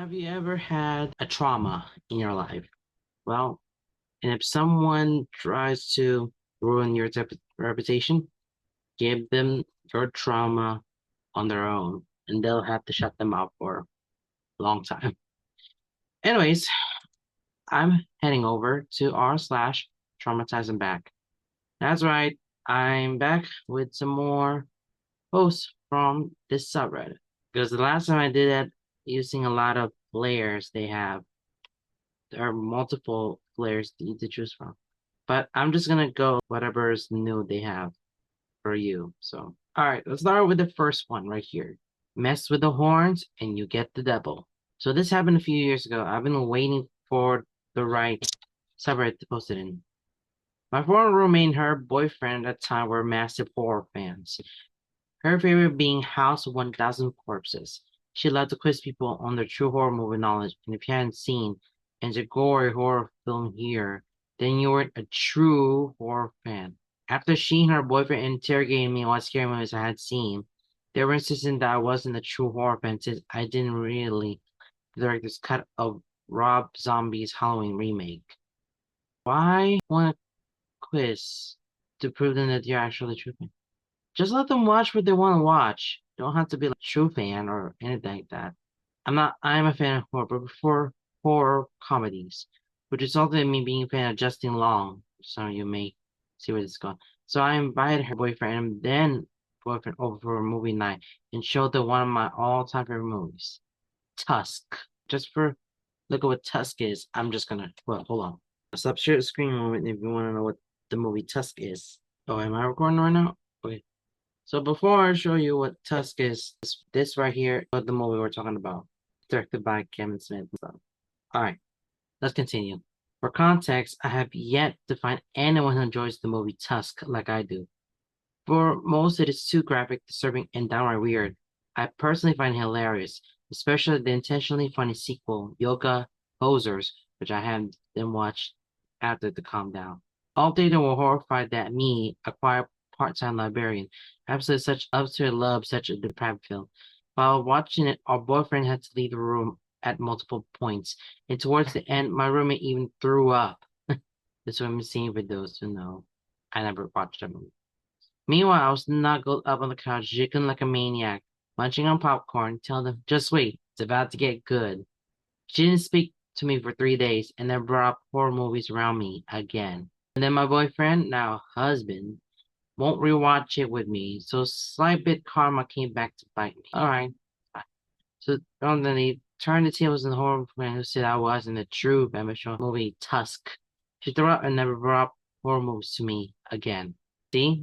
Have you ever had a trauma in your life? Well, and if someone tries to ruin your reputation, give them your trauma on their own, and they'll have to shut them out for a long time. Anyways, I'm heading over to r/ traumatize and back. That's right, I'm back with some more posts from this subreddit. Because the last time I did that using a lot of layers they have, there are multiple layers to choose from. But I'm just gonna go whatever is new they have for you. So, all right, let's start with the first one right here. Mess with the horns and you get the devil. So this happened a few years ago. I've been waiting for the right subreddit to post it in. My former roommate and her boyfriend at the time were massive horror fans. Her favorite being House of 1000 Corpses. She loved to quiz people on their true horror movie knowledge, and if you hadn't seen a gory horror film here, then you weren't a true horror fan. After she and her boyfriend interrogated me on what scary movies I had seen, they were insisting that I wasn't a true horror fan since I didn't really the director's cut of Rob Zombie's Halloween remake. Why want a quiz to prove them that you're actually a true fan? Just let them watch what they want to watch. Don't have to be like a true fan or anything like that. I'm a fan of horror, but before horror comedies, which resulted in me being a fan of Justin Long. So you may see where this is going. So I invited her boyfriend and then boyfriend over for a movie night and showed them one of my all-time favorite movies, Tusk. Just for look at what Tusk is. I'm just gonna hold on. Stop share the screen moment if you want to know what the movie Tusk is. Oh, am I recording right now? Okay. So before I show you what Tusk is, this right here is the movie we're talking about, directed by Kevin Smith. So, all right, let's continue. For context, I have yet to find anyone who enjoys the movie Tusk like I do. For most, it is too graphic, disturbing, and downright weird. I personally find it hilarious, especially the intentionally funny sequel, Yoga Posers, which I had then watched after to calm down. All data were horrified that me, a quiet part-time librarian, absolutely such absurd love such a depraved film. While watching it, our boyfriend had to leave the room at multiple points, and towards the end, my roommate even threw up. This what I'm seeing for those who know. I never watched that movie. Meanwhile, I was snuggled up on the couch, jiggling like a maniac, munching on popcorn, telling them, just wait, it's about to get good. She didn't speak to me for 3 days and then brought up horror movies around me again. And then my boyfriend, now husband, won't rewatch it with me, so slight bit karma came back to bite me. Alright. So then they turned the tables on the horror fan who said I wasn't a true fan of showing movie Tusk. She threw up and never brought up horror movies to me again. See?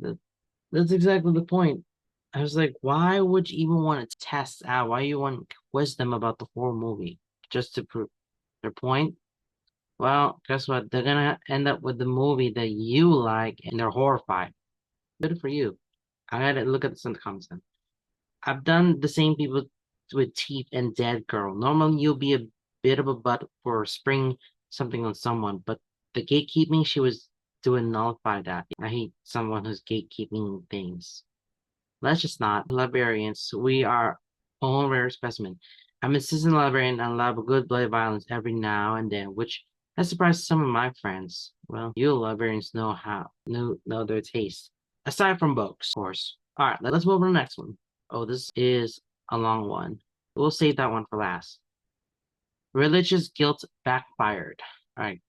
That's exactly the point. I was like, why would you even want to test out? Why you want to quiz them about the horror movie? Just to prove their point? Well, guess what? They're gonna end up with the movie that you like and they're horrified. Good for you. I gotta look at this in the comments then. I've done the same people with Teeth and Dead Girl. Normally you'll be a bit of a butt for spring something on someone, but the gatekeeping she was doing nullified that. I hate someone who's gatekeeping things. Let's just not. Librarians, we are own rare specimen. I'm a seasoned librarian and love a good bloody violence every now and then, which has surprised some of my friends. Well, you librarians know their taste. Aside from books, of course. All right, let's move on to the next one. Oh, this is a long one. We'll save that one for last. Religious guilt backfired. All right.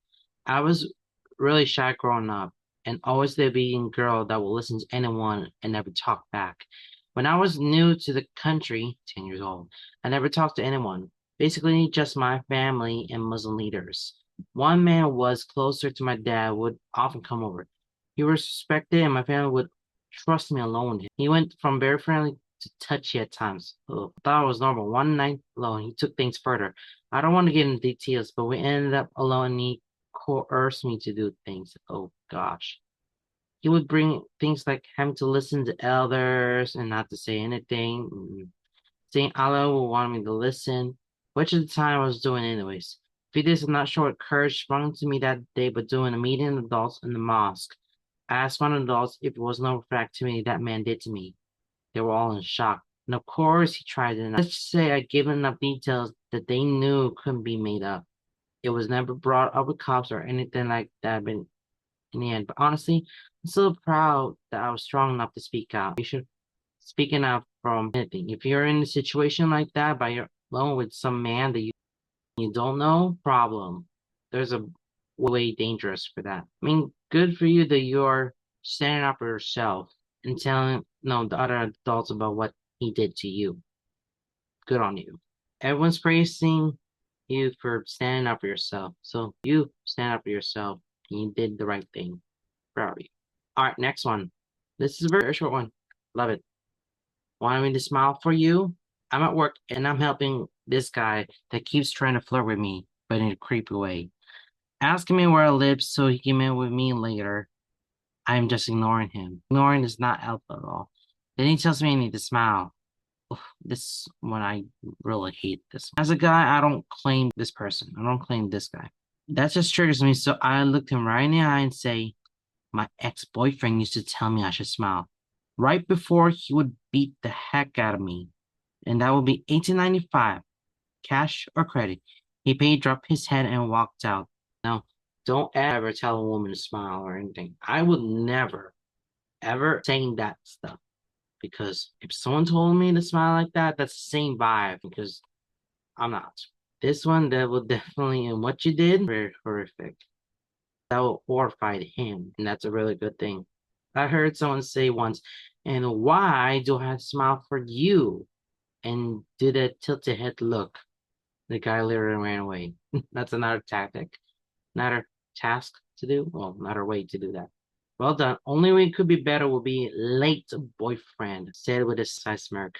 I was really shy growing up and always the obedient girl that will listen to anyone and never talk back. When I was new to the country, 10 years old, I never talked to anyone, basically just my family and Muslim leaders. One man was closer to my dad, would often come over. He was respected and my family would trust me alone with him. He went from very friendly to touchy at times. Oh, I thought it was normal. One night alone, he took things further. I don't want to get into details, but we ended up alone and he coerced me to do things. Oh gosh. He would bring things like having to listen to elders and not to say anything. Saying Allah would want me to listen, which at the time I was doing anyways. A few days, I'm not sure what courage sprung to me that day, but doing a meeting of adults in the mosque. I asked one of the adults if it was no for activity that man did to me. They were all in shock. And of course he tried it. Let's just say I gave him enough details that they knew couldn't be made up. It was never brought up with cops or anything like that, but in the end. But honestly, I'm so proud that I was strong enough to speak out. You should speaking out from anything. If you're in a situation like that by your alone with some man that you don't know, problem. There's a way dangerous for that. I mean, good for you that you're standing up for yourself and telling no the other adults about what he did to you. Good on you. Everyone's praising you for standing up for yourself. So you stand up for yourself and you did the right thing. Proud of you. All right, next one. This is a very short one. Love it. Want me to smile for you? I'm at work and I'm helping this guy that keeps trying to flirt with me, but in a creepy way. Asking me where I live so he can meet with me later. I'm just ignoring him. Ignoring is not helpful at all. Then he tells me I need to smile. Oof, this one I really hate this. As a guy, I don't claim this person. I don't claim this guy. That just triggers me, so I looked him right in the eye and say, my ex-boyfriend used to tell me I should smile. Right before he would beat the heck out of me. And that would be 1895, cash or credit. He paid, dropped his head, and walked out. Now, don't ever tell a woman to smile or anything. I would never, ever saying that stuff. Because if someone told me to smile like that, that's the same vibe. Because I'm not. This one, that will definitely, and what you did, very horrific. That will horrify him, and that's a really good thing. I heard someone say once, and why do I have to smile for you? And do that tilted head look. The guy literally ran away. That's another tactic, another task to do. Well, another way to do that. Well done. Only way it could be better would be late boyfriend, said with a side smirk.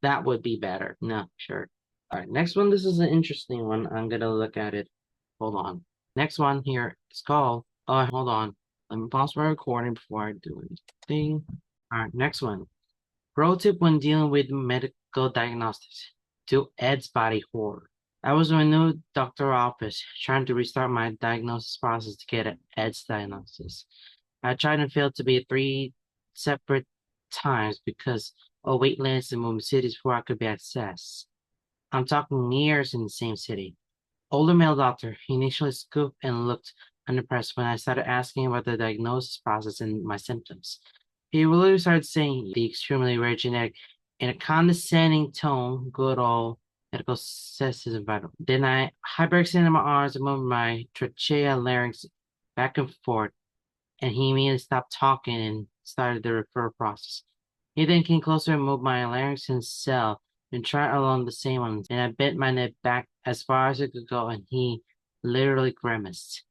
That would be better. No, sure. All right, next one. This is an interesting one. I'm gonna look at it. Hold on. Next one here is called. Oh, hold on. Let me pause my recording before I do anything. All right, next one. Pro tip when dealing with medical diagnostics. To Ed's body horror. I was in a new doctor office trying to restart my diagnosis process to get Ed's diagnosis. I tried and failed to be three separate times because of wait lists and moving cities before I could be accessed. I'm talking years in the same city. Older male doctor, he initially scooped and looked unimpressed when I started asking about the diagnosis process and my symptoms. He really started saying the extremely rare genetic in a condescending tone, good old medical cessism vital. Then I hyperextended my arms and moved my trachea larynx back and forth, and he immediately stopped talking and started the referral process. He then came closer and moved my larynx himself and tried along the same ones, and I bent my neck back as far as it could go, and he literally grimaced.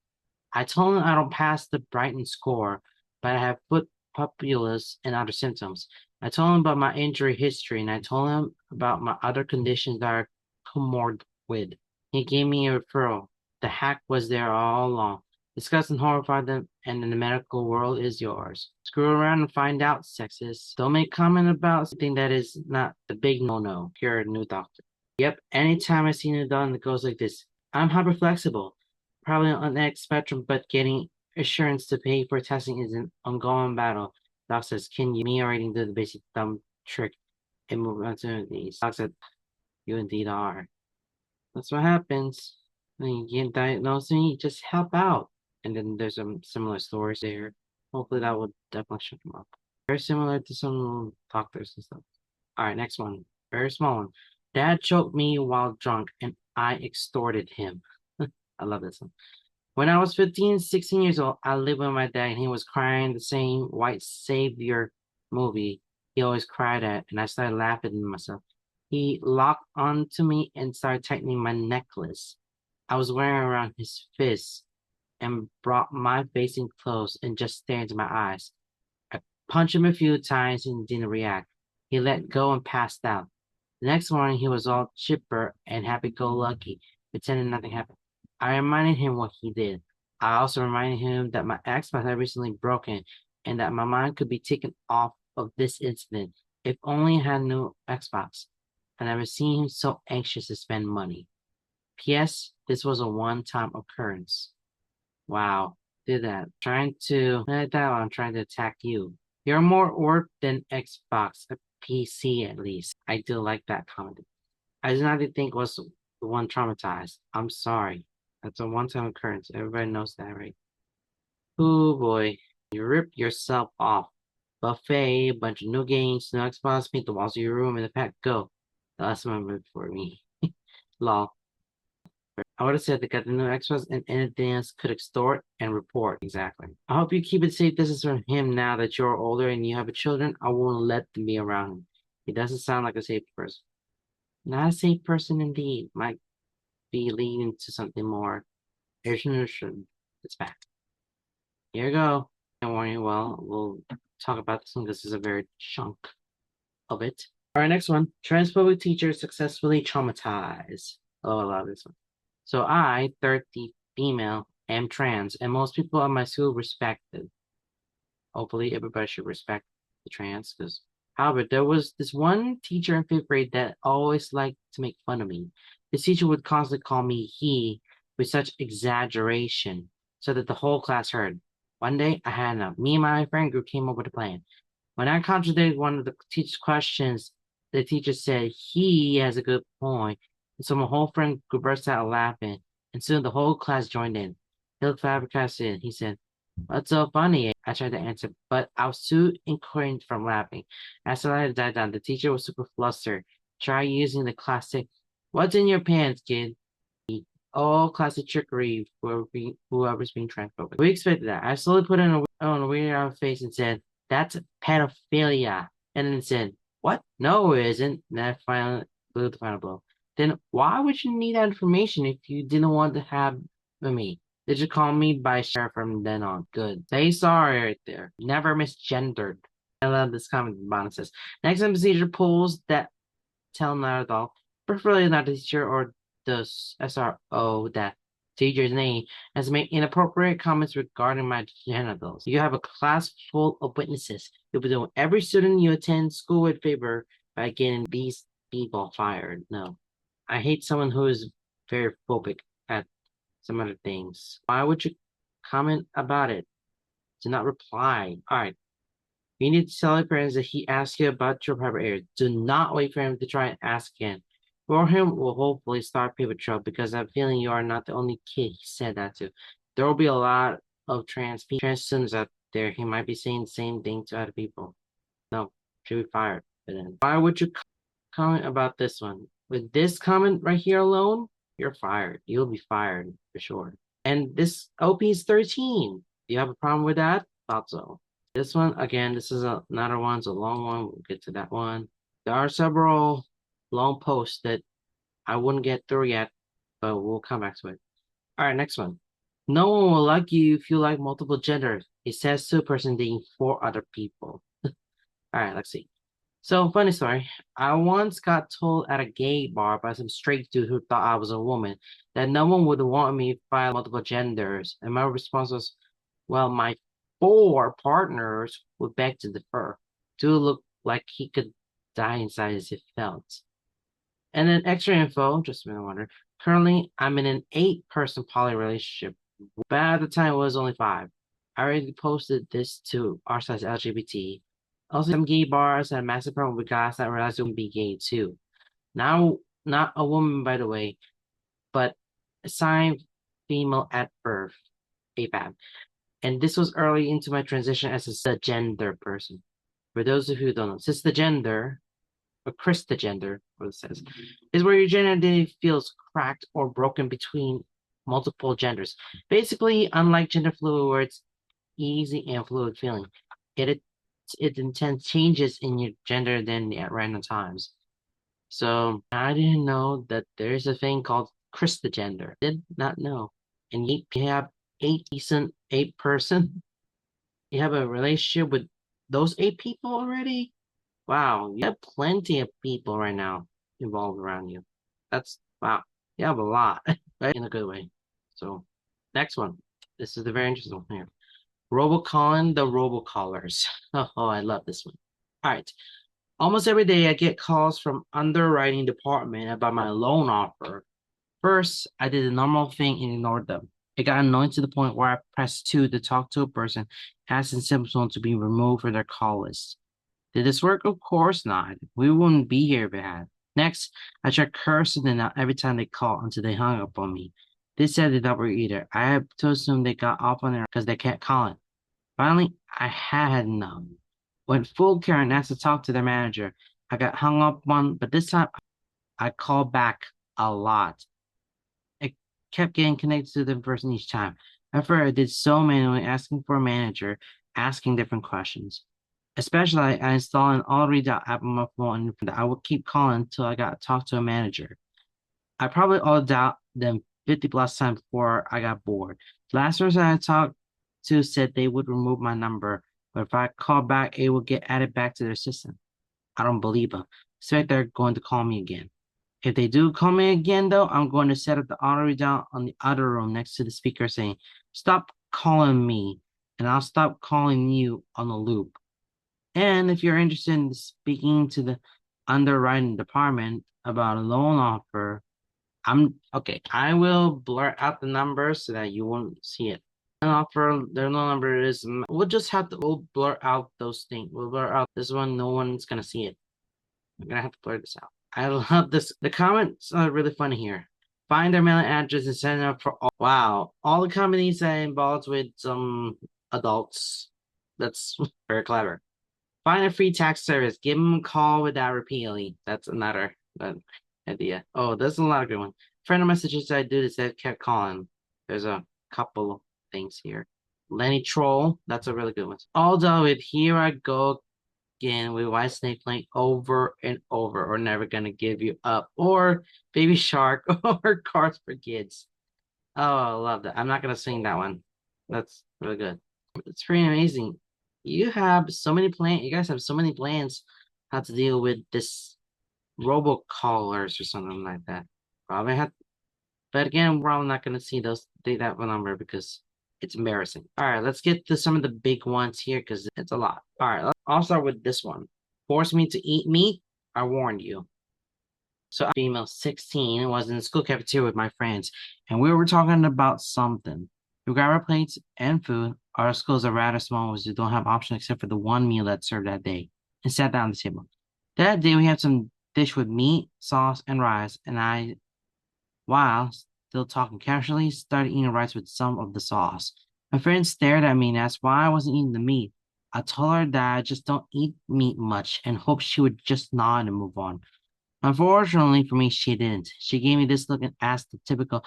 I told him I don't pass the Brighton score, but I have foot papulas and other symptoms. I told him about my injury history, and I told him about my other conditions that are comorbid. He gave me a referral. The hack was there all along. Disgust and horrify them, and in the medical world is yours. Screw around and find out, sexist. Don't make comment about something that is not the big no-no. You're a new doctor. Yep, anytime I see a new doctor that goes like this, I'm hyper flexible. Probably on the X spectrum, but getting assurance to pay for testing is an ongoing battle. Doc says, can you me already do the basic dumb trick and move on to these? Doc said, you indeed are. That's what happens when you get diagnosed and you just help out. And then there's some similar stories there. Hopefully that will definitely shut them up. Very similar to some doctors and stuff. All right, next one. Very small one. Dad choked me while drunk and I extorted him. I love this one. When I was 15, 16 years old, I lived with my dad and he was crying the same white savior movie he always cried at, and I started laughing to myself. He locked onto me and started tightening my necklace. I was wearing around his fist and brought my face in close and just stared into my eyes. I punched him a few times and didn't react. He let go and passed out. The next morning, he was all chipper and happy-go-lucky, pretending nothing happened. I reminded him what he did. I also reminded him that my Xbox had recently broken and that my mind could be taken off of this incident if only I had a new Xbox. I never seen him so anxious to spend money. P.S. This was a one-time occurrence. Wow, did that. Trying to let that I'm trying to attack you. You're more worth than Xbox, a PC at least. I do like that comment. I did not think was the one traumatized. I'm sorry. That's a one-time occurrence. Everybody knows that, right? Oh boy. You rip yourself off. Buffet, bunch of new games, no Xbox, paint the walls of your room, and the pack go. That's my move for me. Lol. I would have said they got the new Xbox and anything else could extort and report. Exactly. I hope you keep it safe distance from him now that you're older and you have a children. I won't let them be around him. He doesn't sound like a safe person. Not a safe person indeed. Might be leading to something more. Here's your nutrition. It's back. Here you go. Don't worry. Well, we'll talk about this one. This is a very chunk of it. All right, next one. Transphobic teacher successfully traumatized. Oh, I love this one. So I, 30 female, am trans, and most people at my school respect it. Hopefully, everybody should respect the trans. Because, however, there was this one teacher in fifth grade that always liked to make fun of me. This teacher would constantly call me he with such exaggeration, so that the whole class heard. One day, I had enough. Me and my friend group came up with a plan. When I contradicted one of the teacher's questions, the teacher said he has a good point. And so my whole friend group burst out laughing, and soon the whole class joined in. He looked flabbergasted. He said, "What's so funny?" I tried to answer, but I was too incoherent from laughing. As the light died down, the teacher was super flustered. Try using the classic, "What's in your pants, kid?" All classic trickery for whoever's being transphobic. We expected that. I slowly put on a weird out face and said, "That's pedophilia." And then said, "What? No, it isn't." And I finally blew the final blow. Then why would you need that information if you didn't want to have me? They just call me by sheriff from then on. Good. Say sorry right there. Never misgendered. I love this comment. Bonus says, next time the teacher pulls that tell not at all, preferably not the teacher or the SRO that teacher's name has made inappropriate comments regarding my genitals. You have a class full of witnesses. You'll be doing every student you attend school with favor by getting these people fired. No. I hate someone who is very phobic at some other things. Why would you comment about it? Do not reply. All right. You need to tell your parents that he asked you about your private area. Do not wait for him to try and ask again. Or him will hopefully start paper trail because I'm feeling you are not the only kid he said that to. There will be a lot of trans students out there. He might be saying the same thing to other people. No, should be fired. But then, why would you comment about this one? With this comment right here alone, you're fired. You'll be fired for sure. And this OP is 13. Do you have a problem with that? Thought so. This one, again, this is another one. It's a long one. We'll get to that one. There are several long posts that I wouldn't get through yet, but we'll come back to it. All right, next one. No one will like you if you like multiple genders. It says to a person dating 4 other people. All right, let's see. So, funny story. I once got told at a gay bar by some straight dude who thought I was a woman that no one would want me if I had multiple genders. And my response was, well, my 4 partners would beg to differ. Dude looked like he could die inside as it felt. And then extra info, just a minute, wonder. Currently, I'm in an 8-person poly relationship, but at the time it was only 5. I already posted this to our size LGBT. Also, some gay bars had a massive problem with guys that realized it would be gay too. Now, not a woman, by the way, but assigned female at birth, AFAB. And this was early into my transition as a gender person. For those of you who don't know, cisgender or Christagender, what it says, is where your gender identity feels cracked or broken between multiple genders. Basically, unlike gender fluid, where it's easy and fluid feeling, it intends changes in your gender identity at random times. So I didn't know that there's a thing called Christagender. Did not know. And you have 8 person. You have a relationship with those 8 people already? Wow, you have plenty of people right now involved around you. That's wow. You have a lot, but in a good way. So, next one. This is the very interesting one here. Robocalling the robocallers. Oh, I love this one. All right. Almost every day I get calls from underwriting department about my loan offer. First, I did the normal thing and ignored them. It got annoying to the point where I pressed 2 to talk to a person, asking Simpson to be removed from their call list. Did this work? Of course not. We wouldn't be here if it had. Next, I tried cursing them out every time they called until they hung up on me. They said they never either. I had to assume they got off on their because they kept calling. Finally, I had enough. Went full Karen and asked to talk to their manager. I got hung up on, but this time I called back a lot. I kept getting connected to the person each time. At first, I did so manually, asking for a manager, asking different questions. Especially, I installed an all read out app on my phone, and I would keep calling until I got to talk to a manager. I probably all doubt them 50 plus times before I got bored. The last person I talked to said they would remove my number, but if I call back, it will get added back to their system. I don't believe them. Expect they're going to call me again. If they do call me again, though, I'm going to set up the auto readout on the other room next to the speaker saying, "Stop calling me, and I'll stop calling you on the loop." And if you're interested in speaking to the underwriting department about a loan offer, I'm okay. I will blur out the numbers so that you won't see it. And offer their loan number is. We'll just have to. We'll blur out those things. We'll blur out this one. No one's gonna see it. I'm gonna have to blur this out. I love this. The comments are really funny here. Find their mailing address and send it up for all. Wow, all the companies that involved with some adults. That's very clever. Find a free tax service. Give them a call without repeatedly. That's another idea. Oh, there's a lot of good ones. Friend of my suggested I do this that kept calling. There's a couple of things here. Lenny Troll, that's a really good one. All done with Here I Go Again with White Snake playing over and over, or Never Gonna Give You Up, or Baby Shark, or Cards for Kids. Oh, I love that. I'm not gonna sing that one. That's really good. It's pretty amazing. You have so many plans. You guys have so many plans how to deal with this robocallers or something like that. Probably have, but again, we're probably not gonna see those that number because it's embarrassing. All right, let's get to some of the big ones here because it's a lot. All right, I'll start with this one. Force me to eat meat. I warned you. So female 16 was in the school cafeteria with my friends, and we were talking about something. We grab our plates and food. Our schools are rather small, as we don't have options except for the one meal that's served that day, and sat down at the table. That day we had some dish with meat, sauce, and rice, and I, while still talking casually, started eating rice with some of the sauce. My friend stared at me and asked why I wasn't eating the meat. I told her that I just don't eat meat much and hoped she would just nod and move on. Unfortunately for me, she didn't. She gave me this look and asked the typical,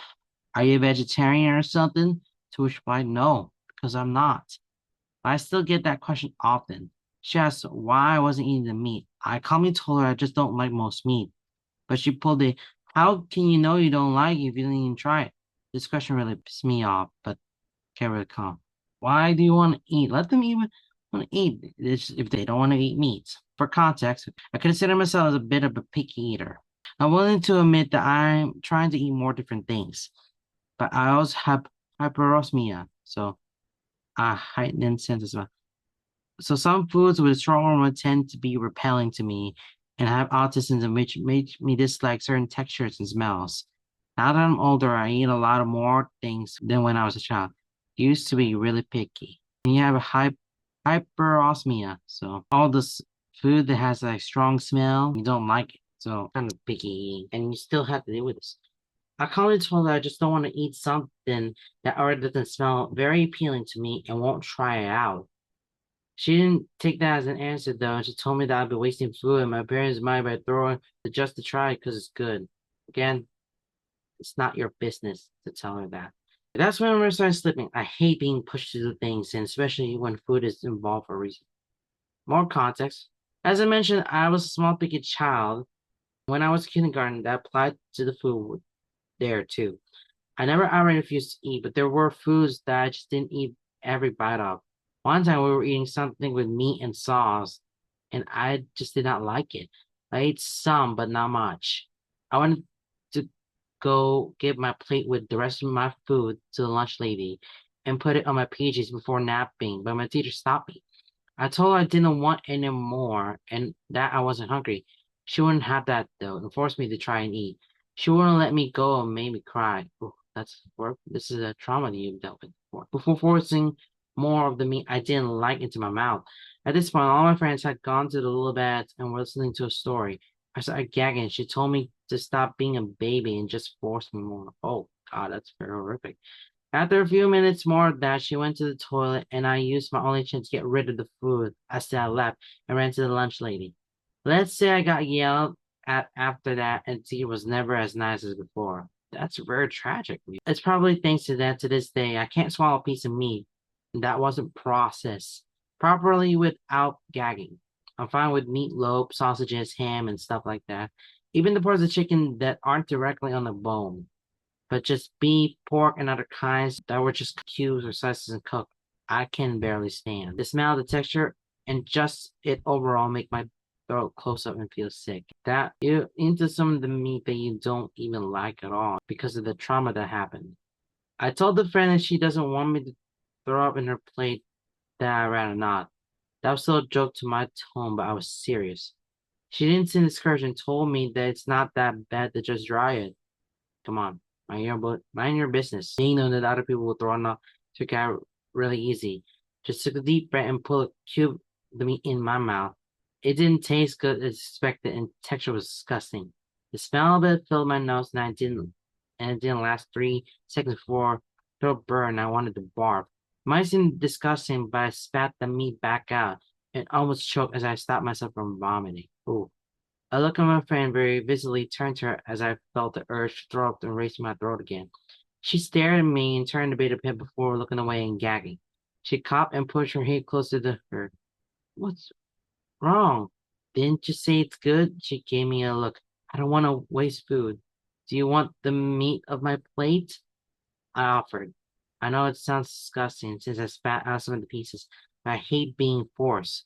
"Are you a vegetarian or something?" To which I replied, "No, because I'm not." But I still get that question often. She asked why I wasn't eating the meat. I calmly told her I just don't like most meat. But she pulled a, "How can you know you don't like it if you didn't even try it?" This question really pissed me off, but can't really calm. Why do you want to eat? Let them even want to eat if they don't want to eat meat. For context, I consider myself as a bit of a picky eater. I'm willing to admit that I'm trying to eat more different things, but I also have hyperosmia, so a heightened sense of smell. So some foods with strong aroma tend to be repelling to me, and I have autism which makes me dislike certain textures and smells. Now that I'm older, I eat a lot of more things than when I was a child. Used to be really picky. And you have a hyperosmia, so all this food that has like strong smell, you don't like it. So kind of picky, and you still have to deal with this. I calmly told her I just don't want to eat something that already doesn't smell very appealing to me and won't try it out. She didn't take that as an answer though, and she told me that I'd be wasting food in my parents' mind by throwing it just to try because it's good. Again, it's not your business to tell her that. That's when I started slipping. I hate being pushed to do things, and especially when food is involved for a reason. More context. As I mentioned, I was a small picky child. When I was in kindergarten, that applied to the food there too. I never outright refused to eat, but there were foods that I just didn't eat every bite of. One time we were eating something with meat and sauce, and I just did not like it. I ate some, but not much. I wanted to go get my plate with the rest of my food to the lunch lady and put it on my PJs before napping, but my teacher stopped me. I told her I didn't want any more and that I wasn't hungry. She wouldn't have that though and forced me to try and eat. She wouldn't let me go and made me cry. Oh, that's work. This is a trauma that you've dealt with before. Before forcing more of the meat I didn't like into my mouth. At this point, all my friends had gone to the little beds and were listening to a story. I started gagging. She told me to stop being a baby and just force me more. Oh, God, that's very horrific. After a few minutes more of that, she went to the toilet and I used my only chance to get rid of the food. I said I left and ran to the lunch lady. Let's say I got yelled at after that and T was never as nice as before. That's very tragic. It's probably thanks to that to this day. I can't swallow a piece of meat that wasn't processed properly without gagging. I'm fine with meatloaf, sausages, ham, and stuff like that. Even the parts of chicken that aren't directly on the bone, but just beef, pork, and other kinds that were just cubes or slices and cooked, I can barely stand. The smell, the texture, and just it overall make my throat close up and feel sick. That you into some of the meat that you don't even like at all because of the trauma that happened. I told the friend that she doesn't want me to throw up in her plate that I'd rather not. That was still a joke to my tone, but I was serious. She didn't seem discouraged and told me that it's not that bad to just dry it. Come on, mind your business. You know that other people will throw enough took out really easy. Just took a deep breath and pull a cube of the meat in my mouth. It didn't taste good as expected, and texture was disgusting. The smell of it filled my nose, and it didn't last 3 seconds before throat burned. I wanted to barf. It might seem disgusting, but I spat the meat back out and almost choked as I stopped myself from vomiting. Ooh. I looked at my friend very visibly, turned to her as I felt the urge to throw up and race to my throat again. She stared at me and turned a bit of pit before looking away and gagging. She coughed and pushed her head closer to her. What's wrong? Didn't you say it's good? She gave me a look. I don't want to waste food. Do you want the meat of my plate? I offered. I know it sounds disgusting since I spat out some of the pieces, but I hate being forced.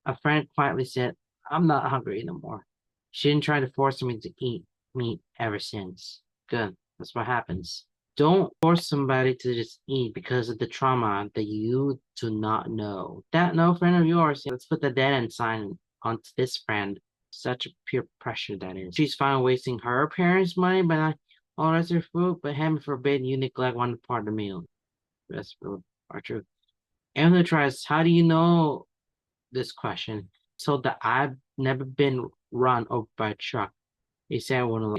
A friend quietly said, I'm not hungry anymore. She didn't try to force me to eat meat ever since. Good. That's what happens. Don't force somebody to just eat because of the trauma that you do not know. That no friend of yours, let's put the dead end sign onto this friend. Such a peer pressure that is. She's fine wasting her parents' money by not all the rest of her food, but heaven forbid you neglect one part of the meal. That's real are true. Emily tries, how do you know this question? So that I've never been run over by a truck. He said I wouldn't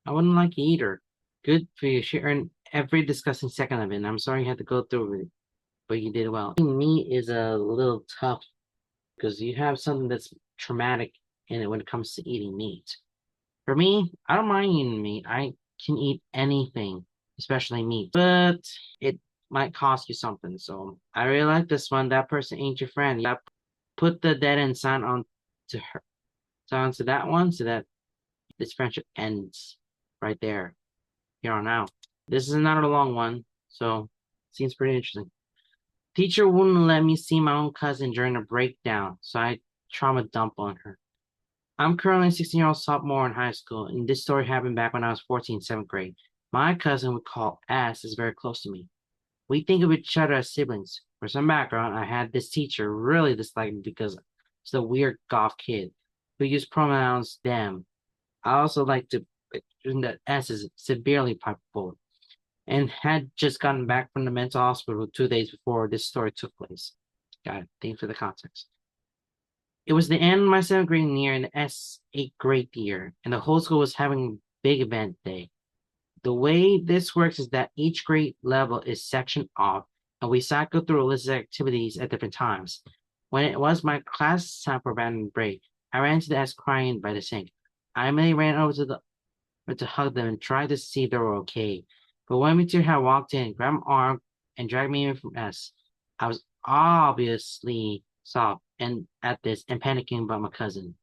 like it either. Good for you. She earned every disgusting second of it. And I'm sorry you had to go through it, but you did well. Meat is a little tough because you have something that's traumatic in it when it comes to eating meat. For me, I don't mind eating meat. I can eat anything, especially meat, but it might cost you something. So I really like this one. That person ain't your friend. You put the dead end sign on to her, sign to that one, so that this friendship ends right there, here on out. This is another long one, so seems pretty interesting. Teacher wouldn't let me see my own cousin during a breakdown, so I trauma dump on her. I'm currently a 16-year-old sophomore in high school, and this story happened back when I was 14, 7th grade. My cousin we call S is very close to me. We think of each other as siblings. For some background, I had this teacher really disliked me because he's a weird goth kid who used pronouns them. I also like to mention that S is severely bipolar and had just gotten back from the mental hospital 2 days before this story took place. Got it. Thanks for the context. It was the end of my 7th grade year and the S 8th grade year, and the whole school was having a big event day. The way this works is that each grade level is sectioned off, and we cycle through a list of activities at different times. When it was my class time for random break, I ran to the S crying by the sink. I immediately ran over to hug them and tried to see if they were okay. But when Mature had walked in, grabbed my arm, and dragged me in from S, I was obviously soft and at this and panicking about my cousin.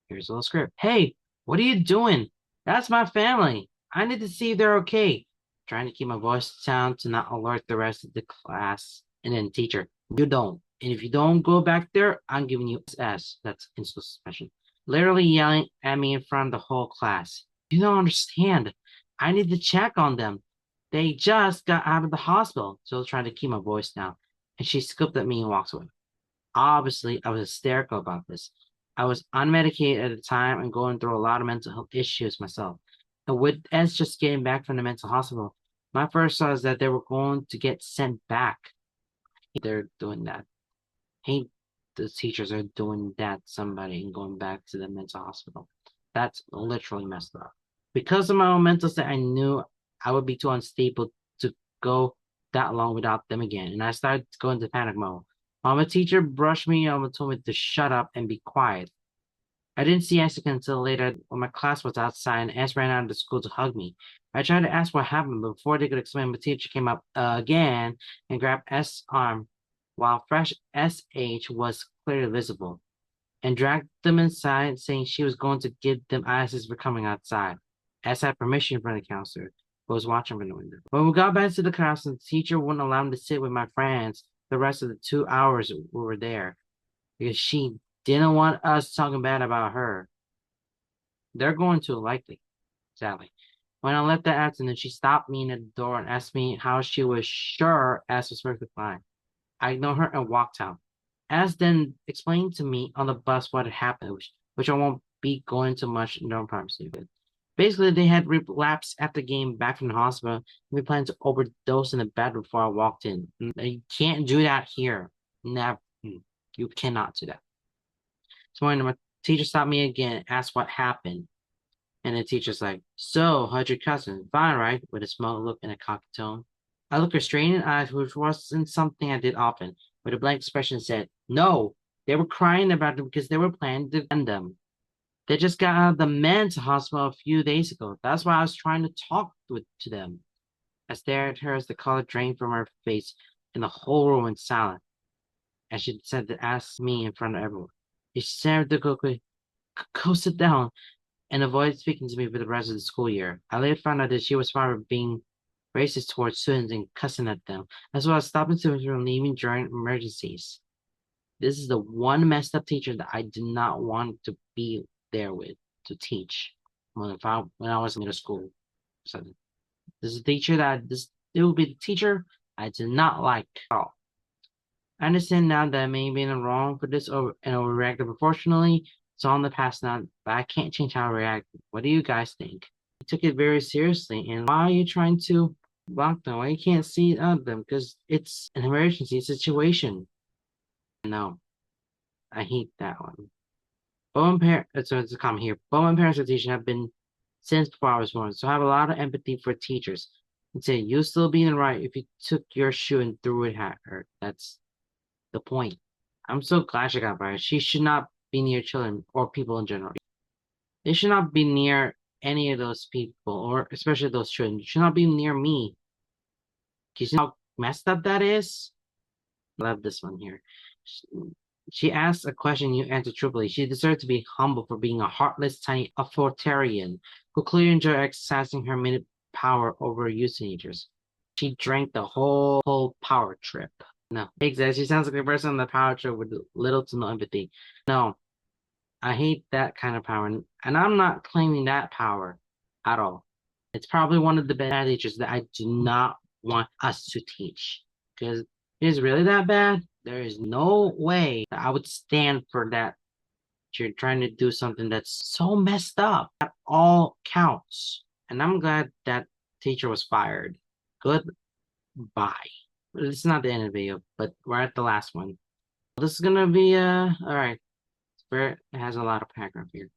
Here's a little script. Hey, what are you doing? That's my family. I need to see if they're okay. Trying to keep my voice down to not alert the rest of the class. And then teacher, you don't. And if you don't go back there, I'm giving you S. That's instant suspension. Literally yelling at me in front of the whole class. You don't understand. I need to check on them. They just got out of the hospital. So I was trying to keep my voice down. And she scooped at me and walks away. Obviously, I was hysterical about this. I was unmedicated at the time and going through a lot of mental health issues myself. And with S just getting back from the mental hospital, my first thought is that they were going to get sent back. They're doing that. Hey, the teachers are doing that to somebody and going back to the mental hospital. That's literally messed up. Because of my own mental state, I knew I would be too unstable to go that long without them again, and I started to go into panic mode. My teacher brushed me off and told me to shut up and be quiet. I didn't see Jessica until later when my class was outside and S ran out of the school to hug me. I tried to ask what happened, but before they could explain, my teacher came up again and grabbed S' arm while fresh SH was clearly visible and dragged them inside, saying she was going to give them ISS for coming outside. S had permission from the counselor, who was watching from the window. When we got back to the class, the teacher wouldn't allow me to sit with my friends the rest of the 2 hours we were there because she didn't want us talking bad about her. They're going to, likely, sadly. When I left that afternoon, she stopped me in the door and asked me how she was sure S was perfectly fine. I ignored her and walked out. As then explained to me on the bus what had happened, which I won't be going into much no privacy with. Basically, they had relapsed after getting back from the hospital and we planned to overdose in the bed before I walked in. You can't do that here. Never. You cannot do that. So when my teacher stopped me again and asked what happened, and the teacher's like, "So, how'd your cousin? Fine, right?" With a smug look and a cocky tone. I looked her straight in the eyes, which wasn't something I did often, with a blank expression said, "No, they were crying about it because they were planning to defend them. They just got out of the men's hospital a few days ago. That's why I was trying to talk to them." I stared at her as the color drained from her face, and the whole room went silent, as she said to ask me in front of everyone. She stared at quickly, "Go sit down," and avoided speaking to me for the rest of the school year. I later found out that she was fond of being racist towards students and cussing at them, as well as stopping students from leaving during emergencies. This is the one messed up teacher that I did not want to be there with to teach when I was in middle school. So this is a teacher it will be the teacher I did not like at all. I understand now that I may have been wrong for this and overreacted proportionally. It's all in the past now, but I can't change how I react. What do you guys think? You took it very seriously, and why are you trying to block them? Why you can't see them? Because it's an emergency situation. No, I hate that one. Both my parents, so it's a comment here. Both my parents are teachers have been since before I was born, so I have a lot of empathy for teachers. And say you'll still be in the right if you took your shoe and threw it at her. That's the point. I'm so glad she got fired. She should not be near children or people in general. They should not be near any of those people, or especially those children. Should not be near me. You see how messed up that is? Love this one here. She asks a question you answer truthfully. She deserves to be humble for being a heartless, tiny authoritarian who clearly enjoys exercising her minute power over youth teenagers. She drank the whole power trip. No, exactly. She sounds like a person on the power trip with little to no empathy. No, I hate that kind of power, and I'm not claiming that power at all. It's probably one of the bad teachers that I do not want us to teach because it is really that bad. There is no way that I would stand for that. You're trying to do something that's so messed up. That all counts. And I'm glad that teacher was fired. Goodbye. It's not the end of the video, but we're at the last one. This is gonna be all right. It has a lot of paragraph here.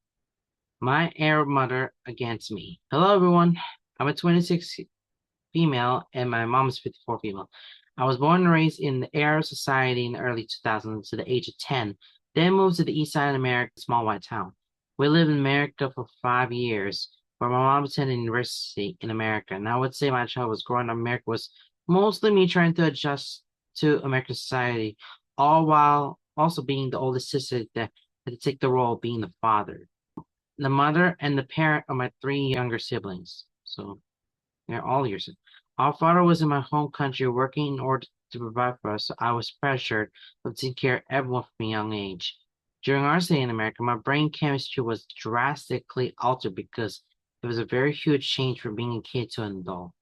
My Arab mother against me. Hello everyone. I'm a 26 female and my mom is 54 female. I was born and raised in the Arab society in the early 2000s to the age of 10, then moved to the east side of America, a small white town. We lived in America for 5 years, where my mom attended university in America. And I would say my child was growing up in America was mostly me trying to adjust to American society, all while also being the oldest sister that had to take the role of being the father, the mother, and the parent of my three younger siblings. So they're all your siblings. Our father was in my home country working in order to provide for us, so I was pressured to take care of everyone from a young age. During our stay in America, my brain chemistry was drastically altered because it was a very huge change from being a kid to an adult.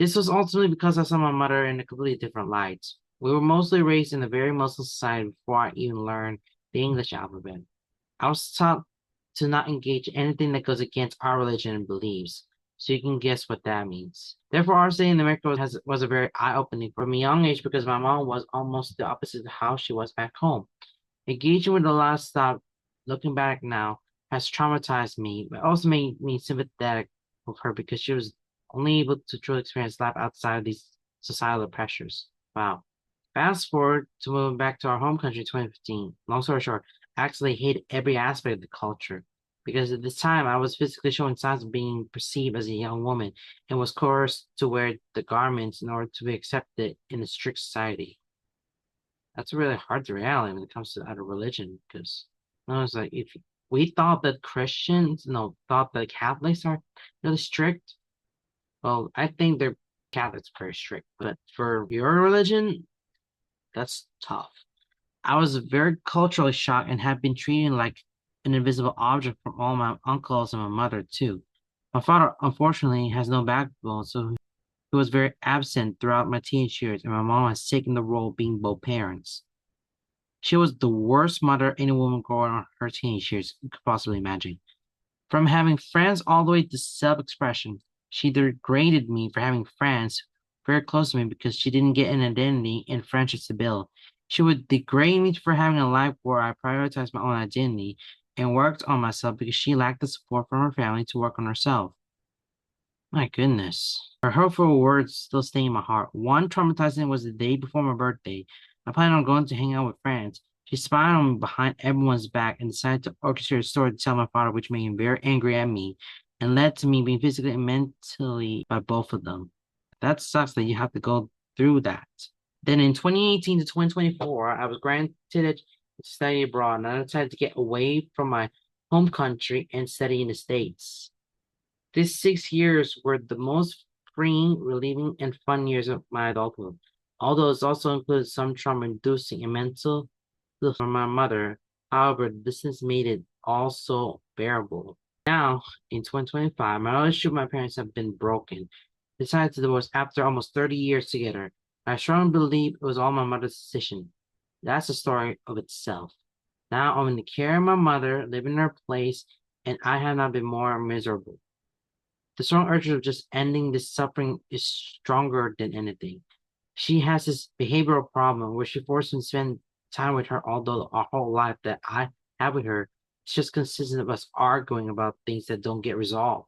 This was ultimately because I saw my mother in a completely different light. We were mostly raised in a very Muslim society before I even learned the English alphabet. I was taught to not engage in anything that goes against our religion and beliefs, so you can guess what that means. Therefore, our stay in America was a very eye-opening from a young age because my mom was almost the opposite of how she was back home. Engaging with a lot of stuff, looking back now, has traumatized me, but also made me sympathetic with her because she was only able to truly experience life outside of these societal pressures. Wow. Fast forward to moving back to our home country in 2015. Long story short, I actually hated every aspect of the culture because at this time I was physically showing signs of being perceived as a young woman and was coerced to wear the garments in order to be accepted in a strict society. That's really hard to reality when it comes to other religion because I was like, if we thought that Christians, no, thought that Catholics are really strict, well, I think they're Catholics are very strict, but for your religion, that's tough. I was very culturally shocked and had been treated like an invisible object from all my uncles and my mother too. My father, unfortunately, has no backbone, so he was very absent throughout my teenage years, and my mom has taken the role of being both parents. She was the worst mother any woman growing on her teenage years could possibly imagine. From having friends all the way to self-expression, she degraded me for having friends very close to me because she didn't get an identity and friendships to build. She would degrade me for having a life where I prioritized my own identity and worked on myself because she lacked the support from her family to work on herself. My goodness. Her hurtful words still stay in my heart. One traumatizing was the day before my birthday. I planned on going to hang out with friends. She spied on me behind everyone's back and decided to orchestrate a story to tell my father, which made him very angry at me and led to me being physically and mentally by both of them. That sucks that you have to go through that. Then in 2018 to 2024, I was granted a study abroad and I decided to get away from my home country and study in the States. These 6 years were the most freeing, relieving, and fun years of my adulthood, although it also included some trauma-inducing and mental for my mother. However, the distance made it also bearable. Now, in 2025, my relationship with my parents have been broken. Decided to divorce after almost 30 years together. I strongly believe it was all my mother's decision. That's the story of itself. Now I'm in the care of my mother, living in her place, and I have not been more miserable. The strong urge of just ending this suffering is stronger than anything. She has this behavioral problem where she forces me to spend time with her, although our whole life that I have with her, it's just consistent of us arguing about things that don't get resolved.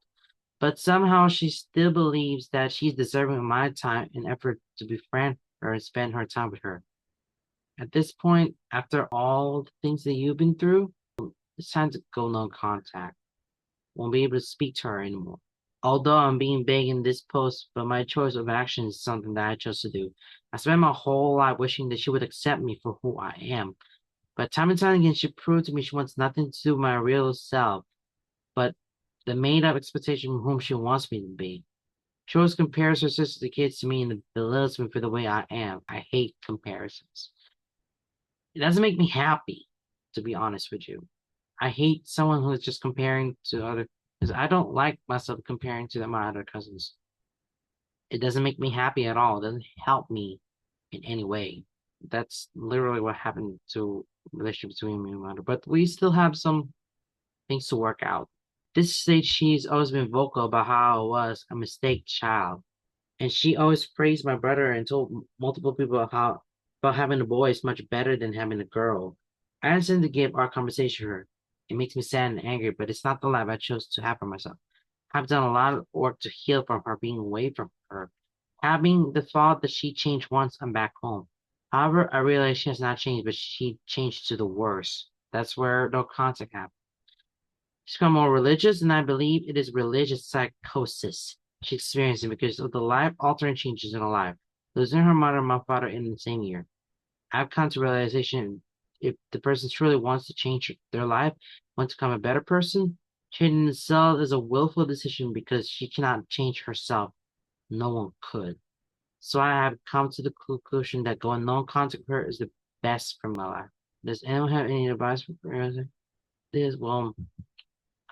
But somehow she still believes that she's deserving of my time and effort to befriend her and spend her time with her. At this point, after all the things that you've been through, it's time to go no contact. Won't be able to speak to her anymore. Although I'm being vague in this post, but my choice of action is something that I chose to do. I spent my whole life wishing that she would accept me for who I am. But time and time again, she proved to me she wants nothing to do with my real self, but the made up expectation of whom she wants me to be. She always compares her sister to kids to me and belittles me for the way I am. I hate comparisons. It doesn't make me happy, to be honest with you. I hate someone who is just comparing to other, because I don't like myself comparing to my other cousins. It doesn't make me happy at all. It doesn't help me in any way. That's literally what happened to relationship between me and my mother. But we still have some things to work out. This stage, she's always been vocal about how I was a mistake child. And she always praised my brother and told multiple people how about having a boy is much better than having a girl. I understand to give our conversation to her. It makes me sad and angry, but it's not the life I chose to have for myself. I've done a lot of work to heal from her being away from her. Having the thought that she changed once I'm back home. However, I realize she has not changed, but she changed to the worse. That's where no contact happened. She's become more religious, and I believe it is religious psychosis she's experiencing because of the life-altering changes in her life, losing her mother and my father in the same year. I've come to realization if the person truly wants to change their life, wants to become a better person, changing themselves is a willful decision because she cannot change herself. No one could. So I have come to the conclusion that going no contact with her is the best for my life. Does anyone have any advice for this? Well,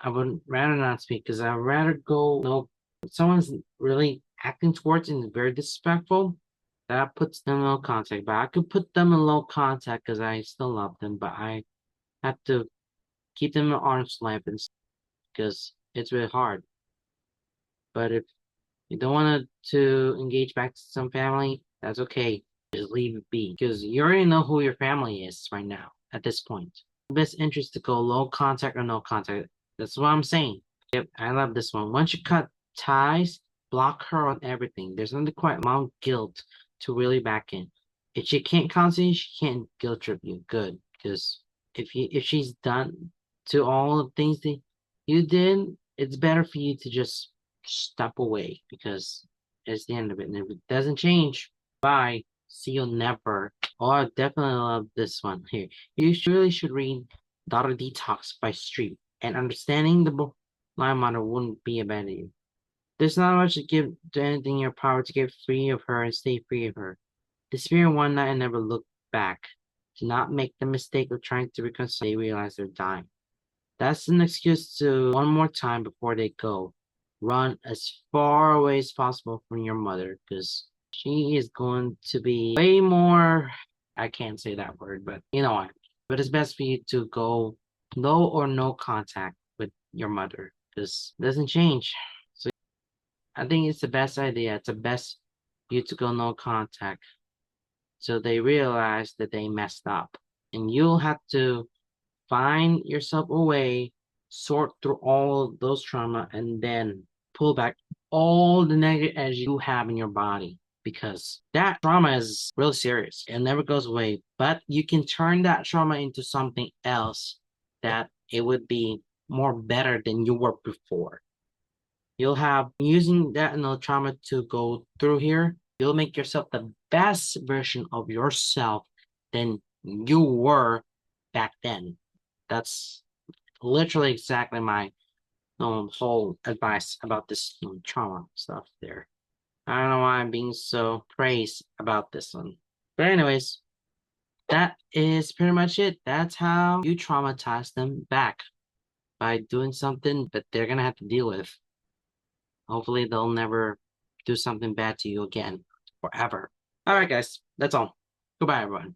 I would rather not speak because I'd rather go, no, if someone's really acting towards and very disrespectful, that puts them in low contact. But I could put them in low contact because I still love them, but I have to keep them at arm's length because it's really hard. But if you don't want to engage back to some family, that's okay. Just leave it be because you already know who your family is right now at this point. Best interest to go low contact or no contact. That's what I'm saying. Yep, I love this one. Once you cut ties, block her on everything. There's nothing quite amount of guilt to really back in. If she can't constantly, she can't guilt trip you. Good, because if she's done to all the things that you did, it's better for you to just step away because it's the end of it. And if it doesn't change, bye. See you never. Oh, I definitely love this one here. You really should read Daughter Detox by Street, and understanding the book line mother wouldn't be a bad idea. There's not much to give to anything in your power to get free of her and stay free of her. Disappear one night and never look back. Do not make the mistake of trying to reconcile. They realize they're dying. That's an excuse to one more time before they go. Run as far away as possible from your mother because she is going to be way more. I can't say that word, but you know what. But it's best for you to go low or no contact with your mother because it doesn't change. So I think it's the best idea. It's the best for you to go no contact so they realize that they messed up. And you'll have to find yourself a way, sort through all those trauma, and then pull back all the negative energy you have in your body because that trauma is real serious. It never goes away, but you can turn that trauma into something else that it would be more better than you were before. You'll have using that trauma to go through here, you'll make yourself the best version of yourself than you were back then. That's literally exactly my whole advice about this trauma stuff there. I don't know why I'm being so praised about this one. But anyways, that is pretty much it. That's how you traumatize them back by doing something that they're gonna have to deal with. Hopefully they'll never do something bad to you again forever. All right, guys, that's all. Goodbye, everyone.